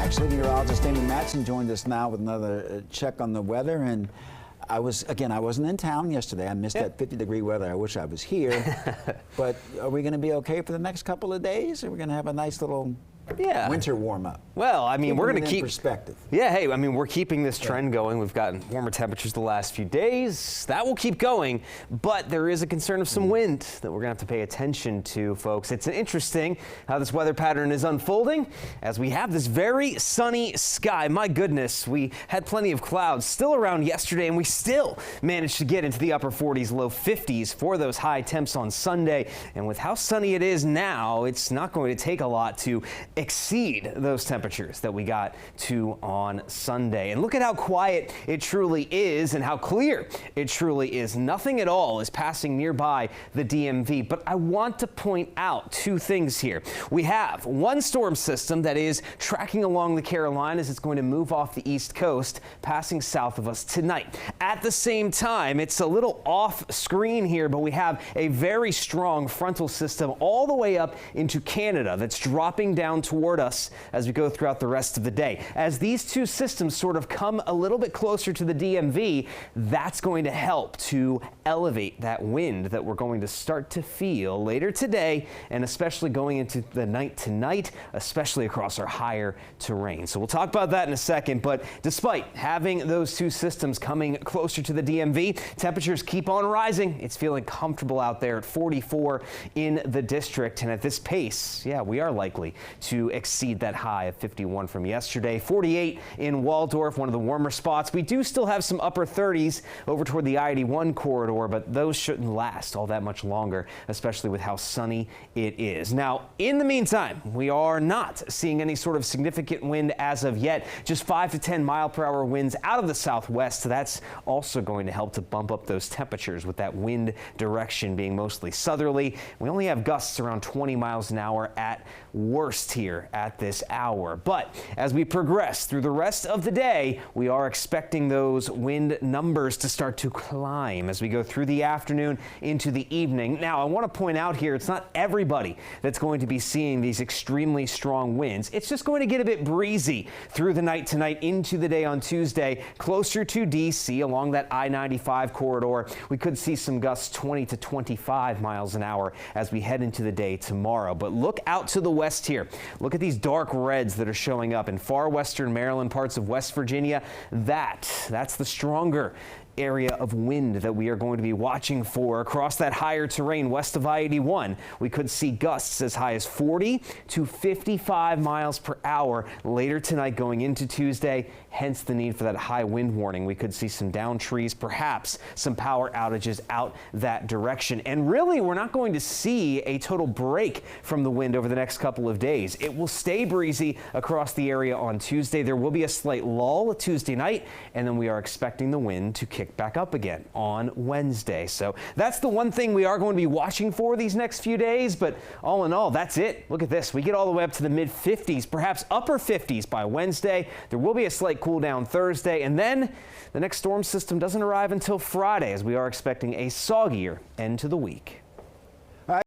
Actually, meteorologist Amy Matson joined us now with another check on the weather. And I wasn't in town yesterday. I missed that 50-degree weather. I wish I was here. But are we going to be okay for the next couple of days? Are we going to have a nice little winter warm-up? Well, I mean, we're going to keep perspective. Yeah, hey, I mean, we're keeping this trend going. We've gotten warmer temperatures the last few days. That will keep going, but there is a concern of some wind that we're going to have to pay attention to, folks. It's interesting how this weather pattern is unfolding as we have this very sunny sky. My goodness, we had plenty of clouds still around yesterday, and we still managed to get into the upper 40s, low 50s for those high temps on Sunday. And with how sunny it is now, it's not going to take a lot to exceed those temperatures that we got to on Sunday. And look at how quiet it truly is and how clear it truly is. Nothing at all is passing nearby the DMV. But I want to point out two things here. We have one storm system that is tracking along the Carolinas. It's going to move off the East Coast, passing south of us tonight. At the same time, it's a little off screen here, but we have a very strong frontal system all the way up into Canada that's dropping down toward us as we go throughout the rest of the day. As these two systems sort of come a little bit closer to the DMV, that's going to help to elevate that wind that we're going to start to feel later today, and especially going into the night tonight, especially across our higher terrain. So we'll talk about that in a second, but despite having those two systems coming closer to the DMV, temperatures keep on rising. It's feeling comfortable out there at 44 in the district, and at this pace, yeah, we are likely to exceed that high of 51 from yesterday. 48 in Waldorf, one of the warmer spots. We do still have some upper 30s over toward the I-81 corridor, but those shouldn't last all that much longer, especially with how sunny it is. Now, in the meantime, we are not seeing any sort of significant wind as of yet. Just 5 to 10 mile-per-hour winds out of the southwest. So that's also going to help to bump up those temperatures with that wind direction being mostly southerly. We only have gusts around 20 miles an hour at worst here at this hour. But as we progress through the rest of the day, we are expecting those wind numbers to start to climb as we go through the afternoon into the evening. Now, I want to point out here, it's not everybody that's going to be seeing these extremely strong winds. It's just going to get a bit breezy through the night tonight into the day on Tuesday, closer to D.C. along that I-95 corridor. We could see some gusts 20 to 25 miles an hour as we head into the day tomorrow. But look out to the west here. Look at these dark reds that are showing up in far western Maryland, parts of West Virginia. That's the stronger area of wind that we are going to be watching for across that higher terrain west of I-81. We could see gusts as high as 40 to 55 miles per hour later tonight going into Tuesday, hence the need for that high wind warning. We could see some downed trees, perhaps some power outages out that direction. And really, we're not going to see a total break from the wind over the next couple of days. It will stay breezy across the area on Tuesday. There will be a slight lull Tuesday night, and then we are expecting the wind to kick back up again on Wednesday. So that's the one thing we are going to be watching for these next few days. But all in all, that's it. Look at this. We get all the way up to the mid 50s, perhaps upper 50s by Wednesday. There will be a slight cool down Thursday, and then the next storm system doesn't arrive until Friday, as we are expecting a soggier end to the week.